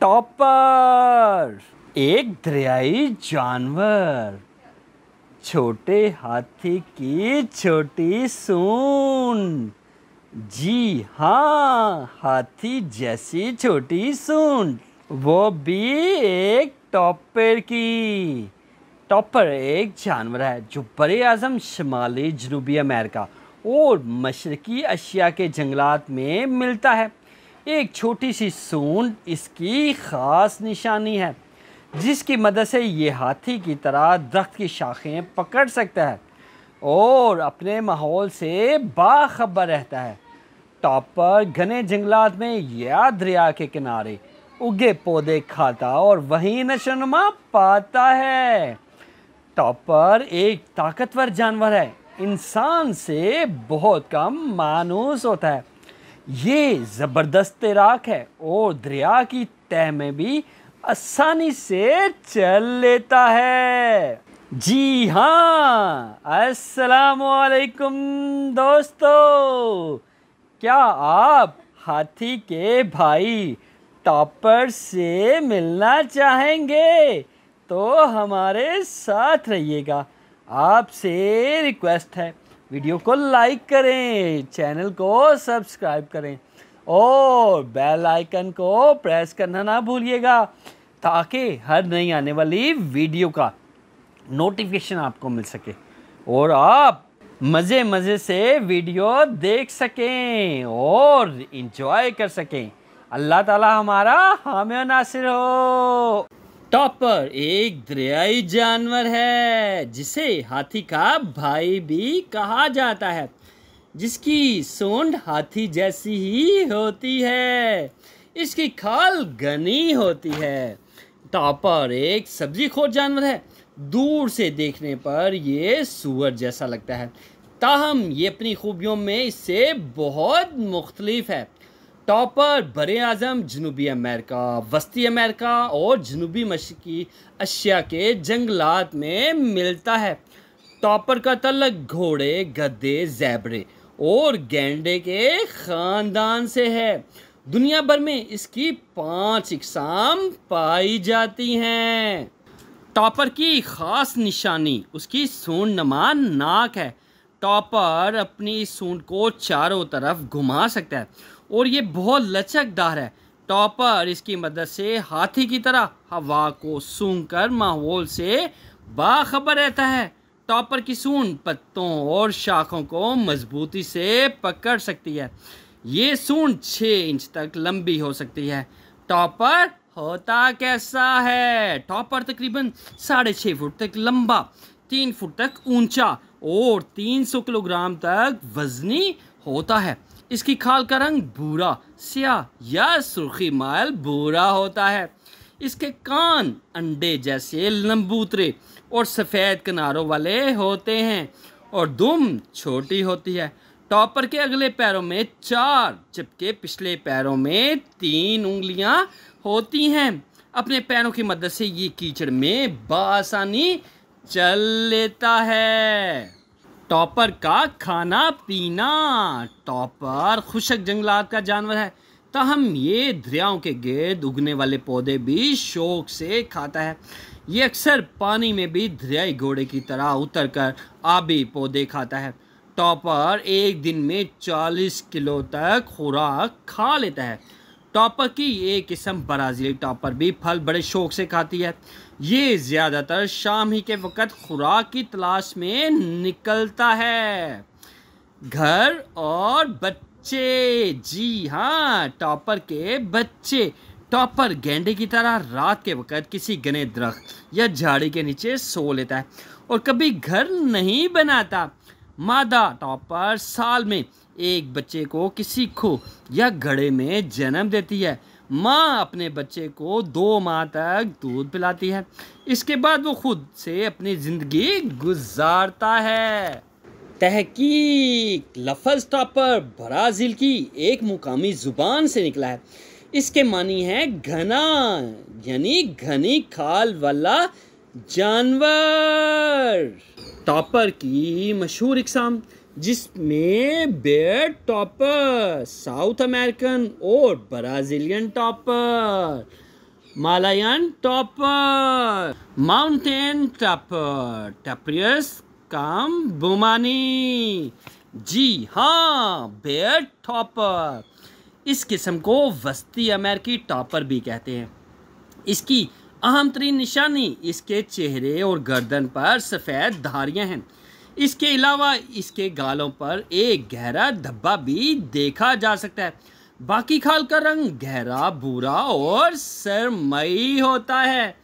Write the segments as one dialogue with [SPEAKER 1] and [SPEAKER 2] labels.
[SPEAKER 1] Topper एक दरियाई जानवर, छोटे हाथी की छोटी सूंड। जी हाँ, हाथी जैसी छोटी सूंड, वो भी एक टॉपर की। टॉपर एक जानवर है जो बरे आज़म शुमाली जनूबी अमेरिका और मशरकी एशिया के जंगलात में मिलता है। एक छोटी सी सूंड इसकी ख़ास निशानी है, जिसकी मदद से ये हाथी की तरह दरख्त की शाखें पकड़ सकता है और अपने माहौल से बाखबर रहता है। टॉपर घने जंगलात में या दरिया के किनारे उगे पौधे खाता और वहीं नशोनुमा पाता है। टॉपर एक ताकतवर जानवर है, इंसान से बहुत कम मानूस होता है। ये ज़बरदस्त तैराक है और दरिया की तह में भी आसानी से चल लेता है। जी हाँ, अस्सलामुअलैकुम दोस्तों, क्या आप हाथी के भाई टॉपर से मिलना चाहेंगे तो हमारे साथ रहिएगा। आपसे रिक्वेस्ट है, वीडियो को लाइक करें, चैनल को सब्सक्राइब करें और बेल आइकन को प्रेस करना ना भूलिएगा, ताकि हर नई आने वाली वीडियो का नोटिफिकेशन आपको मिल सके और आप मज़े से वीडियो देख सकें और इंजॉय कर सकें। अल्लाह ताला हमारा हामी और नासिर हो। टॉपर एक दरियाई जानवर है जिसे हाथी का भाई भी कहा जाता है, जिसकी सूंड हाथी जैसी ही होती है। इसकी खाल घनी होती है। टॉपर एक सब्जीखोर जानवर है। दूर से देखने पर ये सूअर जैसा लगता है, ताहम ये अपनी खूबियों में इससे बहुत मुख्तलिफ है। टॉपर बरे आज़म जनूबी अमेरिका, वस्ती अमेरिका और जनूबी मशरकी एशिया के जंगलात में मिलता है। टॉपर का तल्लुक घोड़े, गधे, ज़ेब्रे और गैंडे के ख़ानदान से है। दुनिया भर में इसकी 5 इक़साम पाई जाती हैं। टॉपर की ख़ास निशानी उसकी सूंड नमा नाक है। टॉपर अपनी सूंड को चारों तरफ घुमा सकता है और ये बहुत लचकदार है। टॉपर इसकी मदद से हाथी की तरह हवा को सूंघकर माहौल से बाखबर रहता है। टॉपर की सूंड पत्तों और शाखों को मजबूती से पकड़ सकती है। ये सूंड 6 इंच तक लंबी हो सकती है। टॉपर होता कैसा है? टॉपर तकरीबन 6.5 फुट तक लंबा, 3 फुट तक ऊंचा और 300 किलोग्राम तक वजनी होता है। इसकी खाल का रंग भूरा, स्याह या सुर्खी माइल भूरा होता है। इसके कान अंडे जैसे लंबूतरे और सफ़ेद किनारों वाले होते हैं और दुम छोटी होती है। टॉपर के अगले पैरों में 4 जबकि पिछले पैरों में 3 उंगलियां होती हैं। अपने पैरों की मदद से ये कीचड़ में बासानी चल लेता है। टॉपर का खाना पीना। टॉपर खुशक जंगलात का जानवर है, ताहम ये दरियाओं के गिर्द उगने वाले पौधे भी शौक से खाता है। ये अक्सर पानी में भी दरियाई घोड़े की तरह उतरकर आबी पौधे खाता है। टॉपर एक दिन में 40 किलो तक खुराक खा लेता है। टॉपर की एक किस्म ब्राज़ीली टॉपर भी फल बड़े शौक से खाती है। ये ज़्यादातर शाम ही के वक़्त खुराक की तलाश में निकलता है। घर और बच्चे। जी हाँ, टॉपर के बच्चे। टॉपर गेंडे की तरह रात के वक़्त किसी घने दरख्त या झाड़ी के नीचे सो लेता है और कभी घर नहीं बनाता। मादा टॉपर साल में एक बच्चे को किसी खो या घड़े में जन्म देती है। माँ अपने बच्चे को 2 माह तक दूध पिलाती है। इसके बाद वो खुद से अपनी ज़िंदगी गुजारता है। तहकीक। लफ्ज़ टॉपर ब्राज़ील की एक मुकामी ज़ुबान से निकला है। इसके मानी है घना, यानी घनी खाल वाला जानवर। टॉपर की मशहूर इक़साम, जिसमें बेयर टॉपर, साउथ अमेरिकन और Brazilian topper. Malayan topper, mountain topper, Tapirs bumani। जी हाँ, बेयर टॉपर। इस किस्म को वस्ती अमेरिकी टॉपर भी कहते हैं। इसकी अहम तरीन निशानी इसके चेहरे और गर्दन पर सफ़ेद धारियां हैं। इसके अलावा इसके गालों पर एक गहरा धब्बा भी देखा जा सकता है। बाकी खाल का रंग गहरा भूरा और सरमई होता है।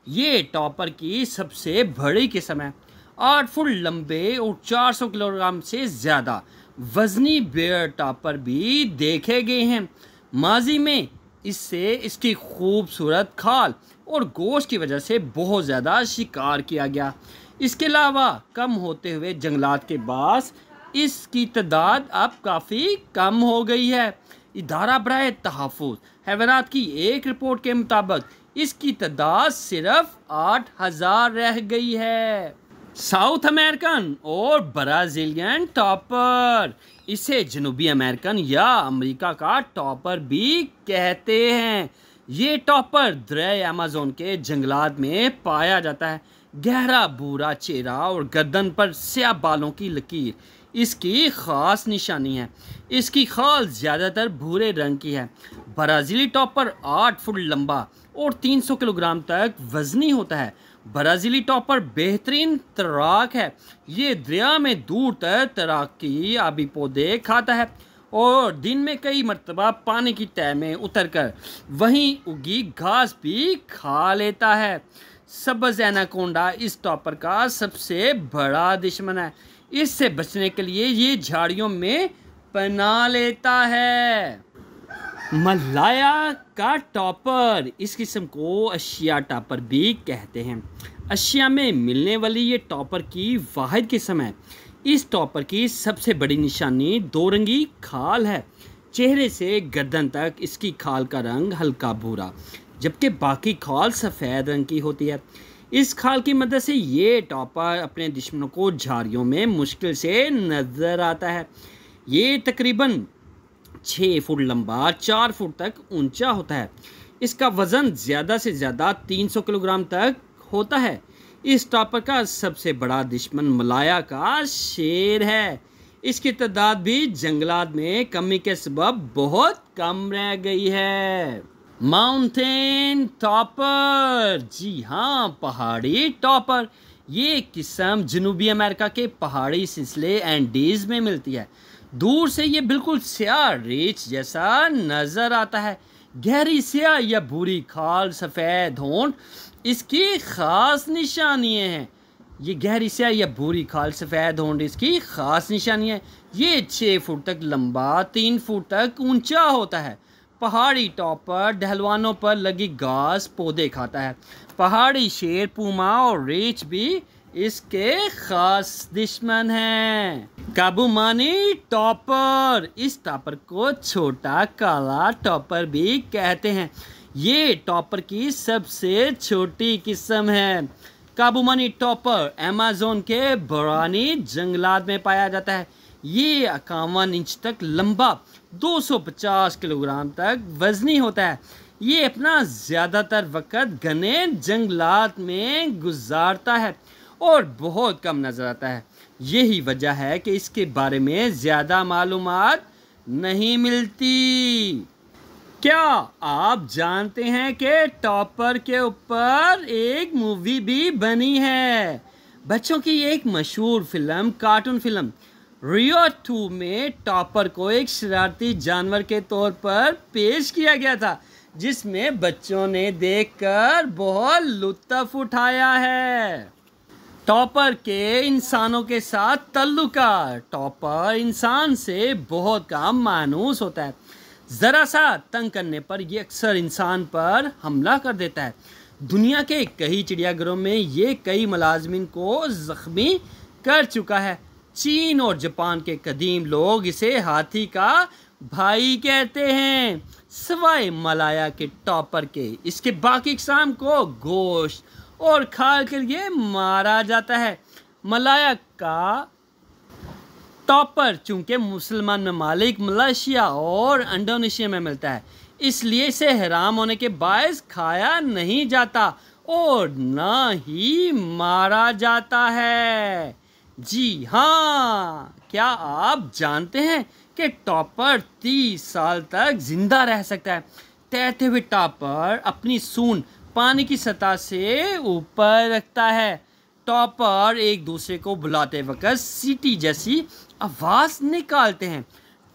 [SPEAKER 1] ये टॉपर की सबसे बड़ी किस्म है। 8 फुट लंबे और 400 किलोग्राम से ज़्यादा वजनी बेयर टॉपर भी देखे गए हैं। माजी में इससे इसकी खूबसूरत खाल और गोश्त की वजह से बहुत ज़्यादा शिकार किया गया। इसके अलावा कम होते हुए जंगलात के पास इसकी तादाद अब काफ़ी कम हो गई है। इदारा बराए तहफ़्फ़ुज़ हैवानात की एक रिपोर्ट के मुताबिक इसकी तादाद सिर्फ 8000 रह गई है। साउथ अमेरिकन और ब्राज़ीलियन टॉपर, इसे जनूबी अमेरिकन या अमेरिका का टॉपर भी कहते हैं। ये टॉपर दरिया अमेज़न के जंगलात में पाया जाता है। गहरा भूरा चेहरा और गर्दन पर स्याह बालों की लकीर इसकी ख़ास निशानी है। इसकी खाल ज़्यादातर भूरे रंग की है। ब्राज़ीली टॉपर 8 फुट लंबा और 300 किलोग्राम तक वज़नी होता है। ब्राज़ीली टॉपर बेहतरीन तैराक है। ये दरिया में दूर तक तैराकी आबी पौधे खाता है और दिन में कई मरतबा पानी की तह में उतरकर वहीं उगी घास भी खा लेता है। सब्ज़ एनाकोंडा इस टॉपर का सबसे बड़ा दुश्मन है। इससे बचने के लिए ये झाड़ियों में पनाह लेता है। मलाया का टॉपर, इस किस्म को अशिया टॉपर भी कहते हैं। अशिया में मिलने वाली ये टॉपर की वाहिद किस्म है। इस टॉपर की सबसे बड़ी निशानी 2 रंगी खाल है। चेहरे से गर्दन तक इसकी खाल का रंग हल्का भूरा, जबकि बाकी खाल सफ़ेद रंग की होती है। इस खाल की मदद से ये टॉपर अपने दुश्मनों को झाड़ियों में मुश्किल से नज़र आता है। ये तकरीबन 6 फुट लंबा, 4 फुट तक ऊंचा होता है। इसका वज़न ज़्यादा से ज़्यादा 300 किलोग्राम तक होता है। इस टॉपर का सबसे बड़ा दुश्मन मलाया का शेर है। इसकी तादाद भी जंगलात में कमी के सबब बहुत कम रह गई है। माउंटेन टॉपर, जी हाँ, पहाड़ी टॉपर। ये किस्म जनूबी अमेरिका के पहाड़ी सिलसिले एंडीज में मिलती है। दूर से ये बिल्कुल स्याह रेच जैसा नज़र आता है। गहरी स्याह या भूरी खाल, सफ़ेद होंठ इसकी ख़ास निशानियाँ हैं। ये गहरी स्याह या भूरी खाल, सफ़ेद होंठ इसकी ख़ास निशानी है। ये 6 फुट तक लंबा, 3 फुट तक ऊंचा होता है। पहाड़ी टॉपर ढलवानों पर लगी घास पौधे खाता है। पहाड़ी शेर, पूमा और रीछ भी इसके खास दुश्मन हैं। काबूमानी टॉपर, इस टॉपर को छोटा काला टॉपर भी कहते हैं। ये टॉपर की सबसे छोटी किस्म है। काबूमानी टॉपर अमेज़न के बुरानी जंगलात में पाया जाता है। ये 51 इंच तक लंबा, 250 किलोग्राम तक वजनी होता है। ये अपना ज़्यादातर वक्त घने जंगलात में गुजारता है और बहुत कम नज़र आता है। यही वजह है कि इसके बारे में ज़्यादा मालूमात नहीं मिलती। क्या आप जानते हैं कि टॉपर के ऊपर एक मूवी भी बनी है? बच्चों की एक मशहूर फिल्म, कार्टून फिल्म रियो 2 में टॉपर को एक शरारती जानवर के तौर पर पेश किया गया था, जिसमें बच्चों ने देखकर बहुत लुत्फ़ उठाया है। टॉपर के इंसानों के साथ तल्लुका, टॉपर इंसान से बहुत कम मानूस होता है। ज़रा सा तंग करने पर यह अक्सर इंसान पर हमला कर देता है। दुनिया के कई चिड़ियाघरों में ये कई मुलाज़िमीन को ज़ख्मी कर चुका है। चीन और जापान के कदीम लोग इसे हाथी का भाई कहते हैं। सवाए मलाया के टॉपर के इसके बाकी इक़साम को गोश्त और खाल के लिए मारा जाता है। मलाया का टॉपर चूँकि मुसलमान ममालिक मलेशिया और इंडोनेशिया में मिलता है, इसलिए इसे हराम होने के बायस खाया नहीं जाता और ना ही मारा जाता है। जी हाँ, क्या आप जानते हैं कि टॉपर 30 साल तक जिंदा रह सकता है? तैरते हुए टॉपर अपनी सूंड पानी की सतह से ऊपर रखता है। टॉपर एक दूसरे को बुलाते वक्त सीटी जैसी आवाज निकालते हैं।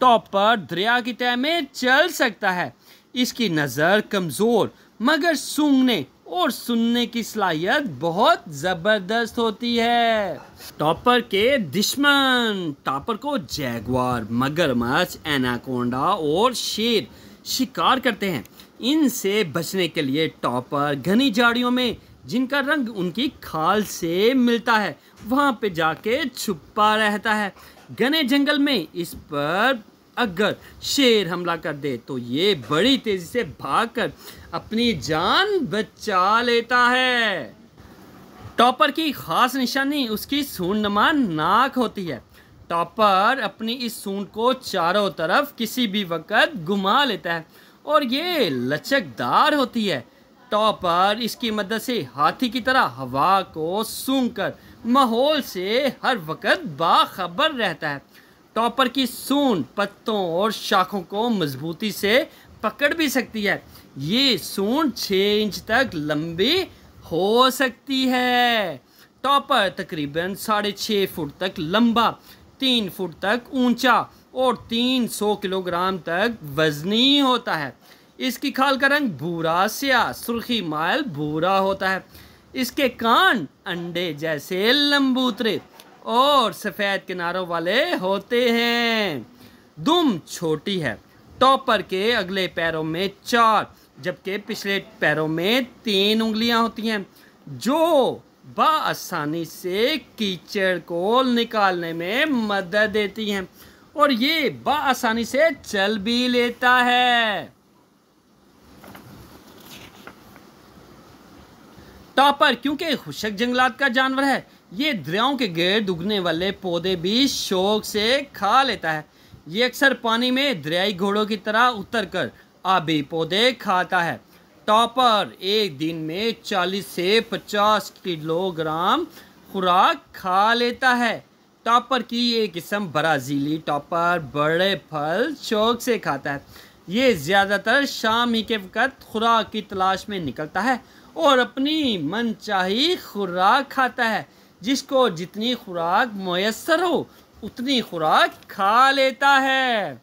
[SPEAKER 1] टॉपर दरिया की तह में चल सकता है। इसकी नज़र कमज़ोर मगर सूंघने और सुनने की सलाहियत बहुत ज़बरदस्त होती है। टॉपर के दुश्मन टॉपर को जैगुआर, मगरमच्छ, एनाकोंडा और शेर शिकार करते हैं। इनसे बचने के लिए टॉपर घनी झाड़ियों में, जिनका रंग उनकी खाल से मिलता है, वहाँ पे जाके छुपा रहता है। घने जंगल में इस पर अगर शेर हमला कर दे तो ये बड़ी तेजी से भागकर अपनी जान बचा लेता है। टॉपर की खास निशानी उसकी सूंडनुमा नाक होती है। टॉपर अपनी इस सूंड को चारों तरफ किसी भी वक्त घुमा लेता है और ये लचकदार होती है। टॉपर इसकी मदद से हाथी की तरह हवा को सूंघकर माहौल से हर वक्त बाखबर रहता है। टॉपर की सूंड पत्तों और शाखों को मजबूती से पकड़ भी सकती है। ये सूंड 6 इंच तक लंबी हो सकती है। टॉपर तकरीबन 6.5 फुट तक लंबा, 3 फुट तक ऊंचा और 300 किलोग्राम तक वजनी होता है। इसकी खाल का रंग भूरा स्याह सुर्खी माइल भूरा होता है। इसके कान अंडे जैसे लंबूतरे और सफ़ेद किनारों वाले होते हैं। दुम छोटी है। टॉपर के अगले पैरों में 4 जबकि पिछले पैरों में 3 उंगलियां होती हैं, जो बआसानी से कीचड़ को निकालने में मदद देती हैं और ये बआसानी से चल भी लेता है। टॉपर क्योंकि खुशक जंगलात का जानवर है, ये दरियाओं के गिर्द उगने वाले पौधे भी शौक से खा लेता है। ये अक्सर पानी में दरियाई घोड़ों की तरह उतरकर आबी पौधे खाता है। टॉपर एक दिन में 40 से 50 किलोग्राम खुराक खा लेता है। टॉपर की एक किस्म ब्राज़ीली टॉपर बड़े फल शौक से खाता है। ये ज़्यादातर शाम ही के वक्त खुराक की तलाश में निकलता है और अपनी मनचाही खुराक खाता है। जिसको जितनी खुराक मुयस्सर हो उतनी खुराक खा लेता है।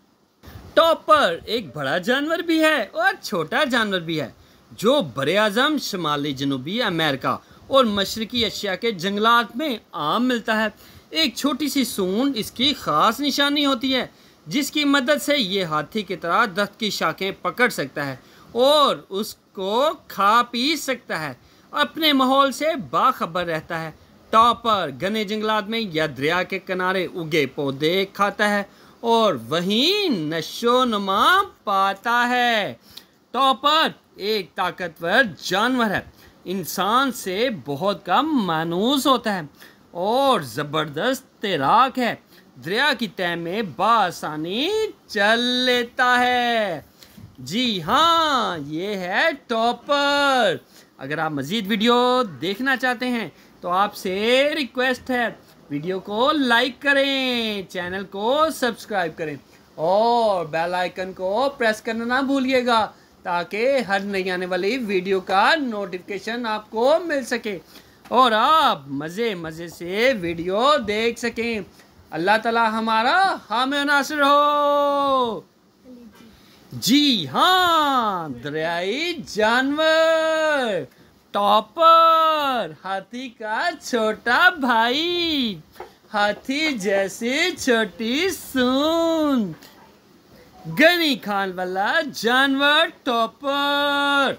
[SPEAKER 1] टॉपर एक बड़ा जानवर भी है और छोटा जानवर भी है, जो बरे-आज़म शुमाली जनूबी अमेरिका और मशरकी एशिया के जंगलात में आम मिलता है। एक छोटी सी सूंड इसकी खास निशानी होती है, जिसकी मदद से ये हाथी की तरह दरख्त की शाखें पकड़ सकता है और उसको खा पी सकता है। अपने माहौल से बाखबर रहता है। टॉपर घने जंगलात में या दरिया के किनारे उगे पौधे खाता है और वहीं नशोनुमा पाता है। टॉपर एक ताकतवर जानवर है, इंसान से बहुत कम मानूस होता है और ज़बरदस्त तैराक है। दरिया की तह में बआसानी चल लेता है। जी हाँ, ये है टॉपर। अगर आप मज़ीद वीडियो देखना चाहते हैं तो आपसे रिक्वेस्ट है, वीडियो को लाइक करें, चैनल को सब्सक्राइब करें और बेल आइकन को प्रेस करना ना भूलिएगा, ताकि हर नई आने वाली वीडियो का नोटिफिकेशन आपको मिल सके और आप मज़े मज़े से वीडियो देख सकें। अल्लाह ताला हमारा हामी नासिर हो। जी हाँ, दरियाई जानवर टॉपर, हाथी का छोटा भाई, हाथी जैसी छोटी सूंड, घनी खाल वाला जानवर टॉपर।